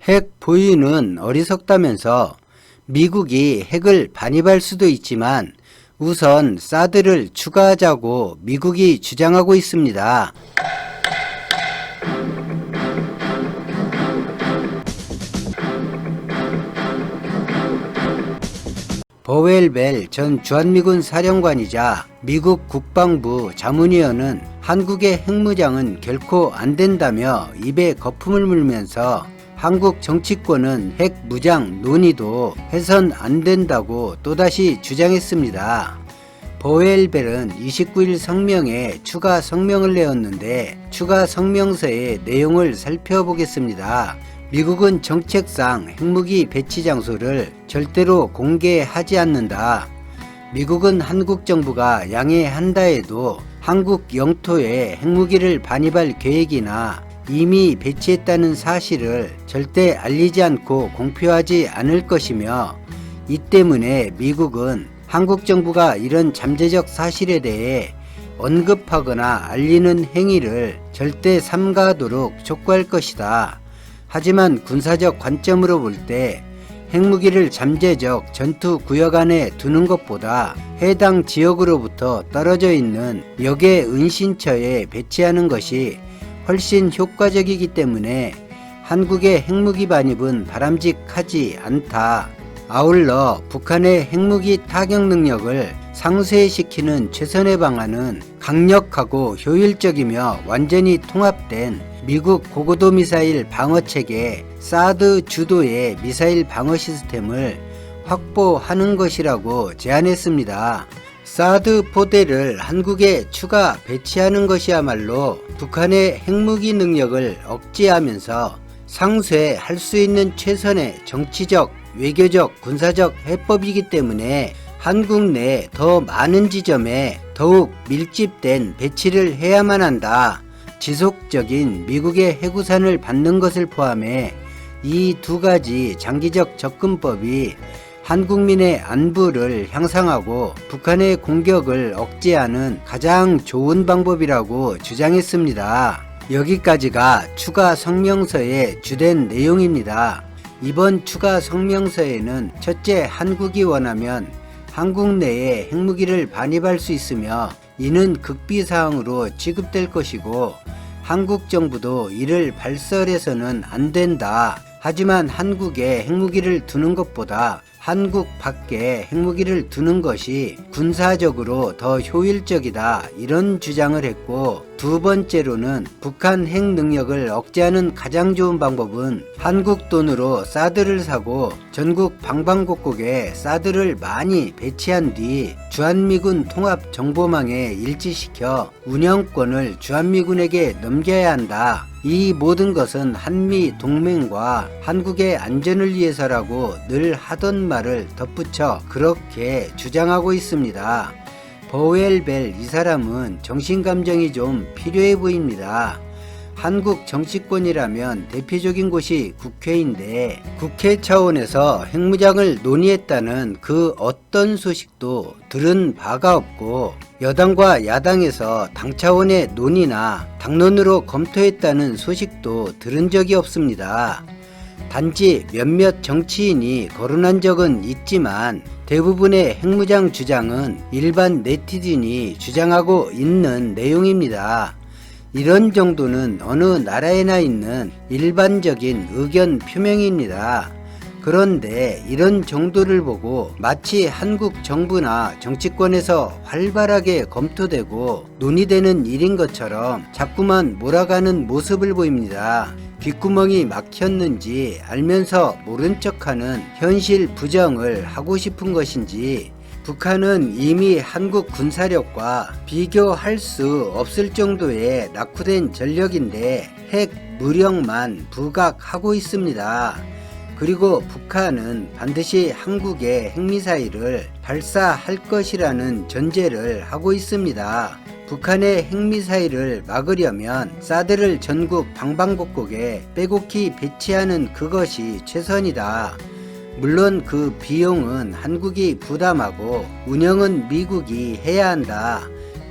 핵 보유는 어리석다면서 미국이 핵을 반입할 수도 있지만 우선 사드를 추가하자고 미국이 주장하고 있습니다. 버웰벨 전 주한미군 사령관이자 미국 국방부 자문위원은 한국의 핵무장은 결코 안 된다며 입에 거품을 물면서 한국 정치권은 핵 무장 논의도 해선 안 된다고 또다시 주장했습니다. 버웰벨은 29일 성명에 추가 성명을 내었는데 추가 성명서의 내용을 살펴보겠습니다. 미국은 정책상 핵무기 배치 장소를 절대로 공개하지 않는다. 미국은 한국 정부가 양해한다 해도 한국 영토에 핵무기를 반입할 계획이나 이미 배치했다는 사실을 절대 알리지 않고 공표하지 않을 것이며 이 때문에 미국은 한국 정부가 이런 잠재적 사실에 대해 언급하거나 알리는 행위를 절대 삼가하도록 촉구할 것이다. 하지만 군사적 관점으로 볼 때 핵무기를 잠재적 전투 구역 안에 두는 것보다 해당 지역으로부터 떨어져 있는 역의 은신처에 배치하는 것이 훨씬 효과적이기 때문에 한국의 핵무기 반입은 바람직하지 않다. 아울러 북한의 핵무기 타격 능력을 상쇄시키는 최선의 방안은 강력하고 효율적이며 완전히 통합된 미국 고고도 미사일 방어체계 사드 주도의 미사일 방어 시스템을 확보하는 것이라고 제안했습니다. 사드 포대를 한국에 추가 배치하는 것이야말로 북한의 핵무기 능력을 억제하면서 상쇄할 수 있는 최선의 정치적, 외교적, 군사적 해법이기 때문에 한국 내 더 많은 지점에 더욱 밀집된 배치를 해야만 한다. 지속적인 미국의 핵우산을 받는 것을 포함해 이 두 가지 장기적 접근법이 한국민의 안부를 향상하고 북한의 공격을 억제하는 가장 좋은 방법이라고 주장했습니다. 여기까지가 추가 성명서의 주된 내용입니다. 이번 추가 성명서에는 첫째, 한국이 원하면 한국 내에 핵무기를 반입할 수 있으며 이는 극비사항으로 취급될 것이고 한국 정부도 이를 발설해서는 안 된다. 하지만 한국에 핵무기를 두는 것보다 한국 밖에 핵무기를 두는 것이 군사적으로 더 효율적이다. 이런 주장을 했고 두 번째로는 북한 핵 능력을 억제하는 가장 좋은 방법은 한국 돈으로 사드를 사고 전국 방방곡곡에 사드를 많이 배치한 뒤 주한미군 통합 정보망에 일치시켜 운영권을 주한미군에게 넘겨야 한다. 이 모든 것은 한미 동맹과 한국의 안전을 위해서라고 늘 하던 말을 덧붙여 그렇게 주장하고 있습니다. 버웰벨 이 사람은 정신감정이 좀 필요해 보입니다. 한국 정치권이라면 대표적인 곳이 국회인데 국회 차원에서 핵무장을 논의했다는 그 어떤 소식도 들은 바가 없고 여당과 야당에서 당 차원의 논의나 당론으로 검토했다는 소식도 들은 적이 없습니다. 단지 몇몇 정치인이 거론한 적은 있지만 대부분의 핵무장 주장은 일반 네티즌이 주장하고 있는 내용입니다. 이런 정도는 어느 나라에나 있는 일반적인 의견 표명입니다. 그런데 이런 정도를 보고 마치 한국 정부나 정치권에서 활발하게 검토되고 논의되는 일인 것처럼 자꾸만 몰아가는 모습을 보입니다. 귓구멍이 막혔는지 알면서 모른 척하는 현실 부정을 하고 싶은 것인지 북한은 이미 한국 군사력과 비교할 수 없을 정도의 낙후된 전력인데 핵 무력만 부각하고 있습니다. 그리고 북한은 반드시 한국의 핵미사일을 발사할 것이라는 전제를 하고 있습니다. 북한의 핵미사일을 막으려면 사드를 전국 방방곡곡에 빼곡히 배치하는 그것이 최선이다. 물론 그 비용은 한국이 부담하고 운영은 미국이 해야 한다.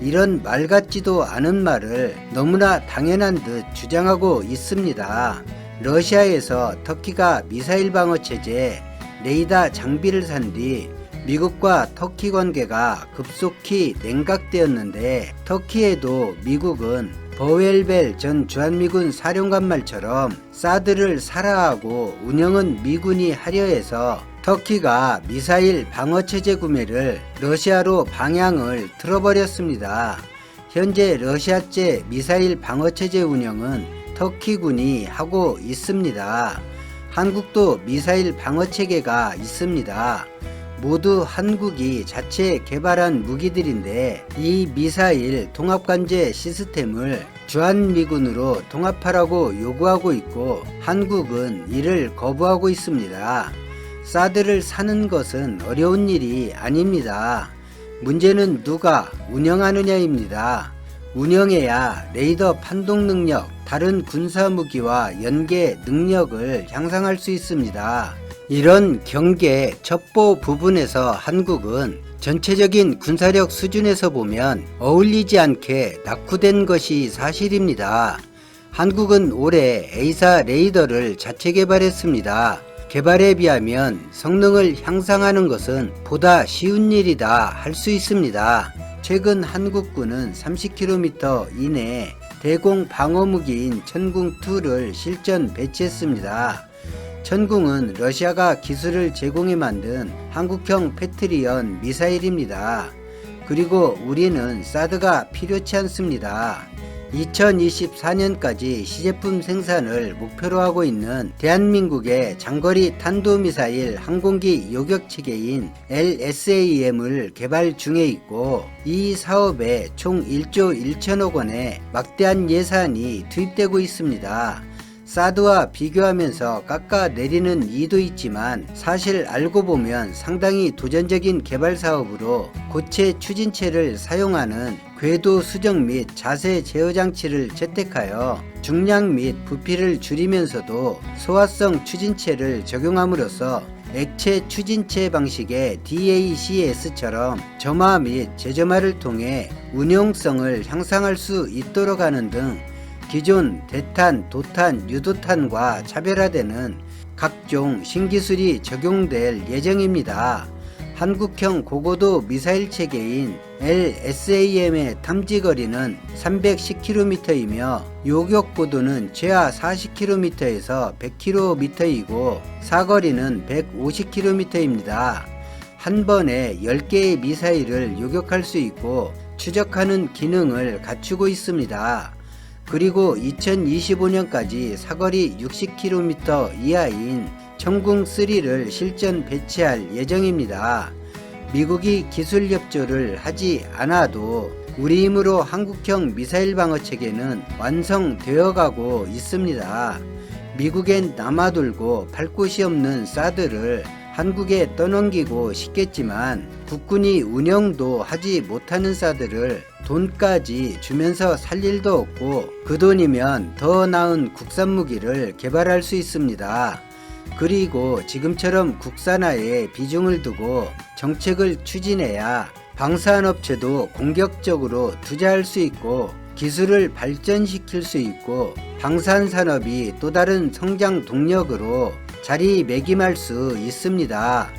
이런 말 같지도 않은 말을 너무나 당연한 듯 주장하고 있습니다. 러시아에서 터키가 미사일 방어 체제, 레이더 장비를 산 뒤 미국과 터키 관계가 급속히 냉각되었는데, 터키에도 미국은 버웰벨 전 주한미군 사령관 말처럼 사드를 사라하고 운영은 미군이 하려 해서 터키가 미사일 방어체제 구매를 러시아로 방향을 틀어버렸습니다. 현재 러시아제 미사일 방어체제 운영은 터키군이 하고 있습니다. 한국도 미사일 방어체계가 있습니다. 모두 한국이 자체 개발한 무기들인데, 이 미사일 통합관제 시스템을 주한미군으로 통합하라고 요구하고 있고, 한국은 이를 거부하고 있습니다. 사드를 사는 것은 어려운 일이 아닙니다. 문제는 누가 운영하느냐입니다. 운영해야 레이더 판독 능력, 다른 군사무기와 연계 능력을 향상할 수 있습니다. 이런 경계 첩보 부분에서 한국은 전체적인 군사력 수준에서 보면 어울리지 않게 낙후된 것이 사실입니다. 한국은 올해 A사 레이더를 자체 개발했습니다. 개발에 비하면 성능을 향상하는 것은 보다 쉬운 일이다 할 수 있습니다. 최근 한국군은 30km 이내 대공 방어무기인 천궁2를 실전 배치했습니다. 천궁은 러시아가 기술을 제공해 만든 한국형 패트리언 미사일입니다. 그리고 우리는 사드가 필요치 않습니다. 2024년까지 시제품 생산을 목표로 하고 있는 대한민국의 장거리 탄도미사일 항공기 요격체계인 LSAM을 개발 중에 있고, 이 사업에 총 1조 1천억 원의 막대한 예산이 투입되고 있습니다. 사드와 비교하면서 깎아내리는 이도 있지만, 사실 알고 보면 상당히 도전적인 개발 사업으로 고체 추진체를 사용하는 궤도 수정 및 자세 제어 장치를 채택하여 중량 및 부피를 줄이면서도 소화성 추진체를 적용함으로써 액체 추진체 방식의 DACS처럼 점화 및 재점화를 통해 운용성을 향상할 수 있도록 하는 등 기존 대탄, 도탄, 유도탄과 차별화되는 각종 신기술이 적용될 예정입니다. 한국형 고고도 미사일 체계인 LSAM의 탐지거리는 310km이며 요격고도는 최하 40km에서 100km이고 사거리는 150km입니다. 한 번에 10개의 미사일을 요격할 수 있고 추적하는 기능을 갖추고 있습니다. 그리고 2025년까지 사거리 60km 이하인 천궁3를 실전 배치할 예정입니다. 미국이 기술 협조를 하지 않아도 우리 힘으로 한국형 미사일 방어 체계는 완성되어 가고 있습니다. 미국엔 남아돌고 팔 곳이 없는 사드를 한국에 떠넘기고 싶겠지만, 국군이 운영도 하지 못하는 사드를 돈까지 주면서 살 일도 없고, 그 돈이면 더 나은 국산 무기를 개발할 수 있습니다. 그리고 지금처럼 국산화에 비중을 두고 정책을 추진해야 방산업체도 공격적으로 투자할 수 있고 기술을 발전시킬 수 있고, 방산산업이 또 다른 성장 동력으로 자리매김할 수 있습니다.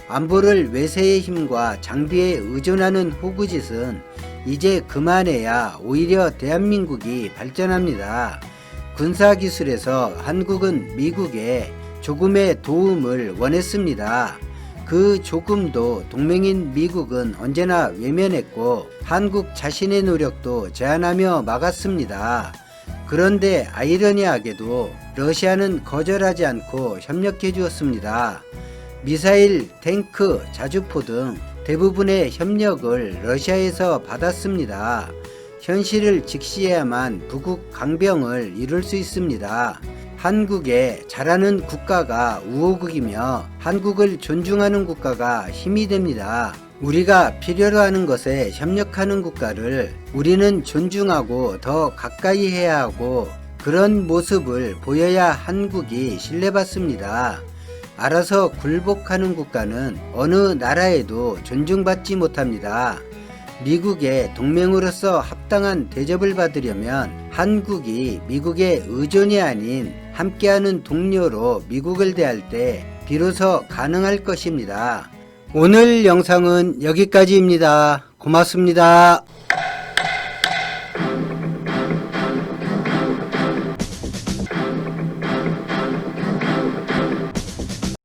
안보를 외세의 힘과 장비에 의존하는 호구짓은 이제 그만해야 오히려 대한민국이 발전합니다. 군사기술에서 한국은 미국에 조금의 도움을 원했습니다. 그 조금도 동맹인 미국은 언제나 외면했고 한국 자신의 노력도 제한하며 막았습니다. 그런데 아이러니하게도 러시아는 거절하지 않고 협력해 주었습니다. 미사일, 탱크, 자주포 등 대부분의 협력을 러시아에서 받았습니다. 현실을 직시해야만 부국 강병을 이룰 수 있습니다. 한국에 잘하는 국가가 우호국이며 한국을 존중하는 국가가 힘이 됩니다. 우리가 필요로 하는 것에 협력하는 국가를 우리는 존중하고 더 가까이 해야 하고, 그런 모습을 보여야 한국이 신뢰받습니다. 알아서 굴복하는 국가는 어느 나라에도 존중받지 못합니다. 미국의 동맹으로서 합당한 대접을 받으려면 한국이 미국의 의존이 아닌 함께하는 동료로 미국을 대할 때 비로소 가능할 것입니다. 오늘 영상은 여기까지입니다. 고맙습니다.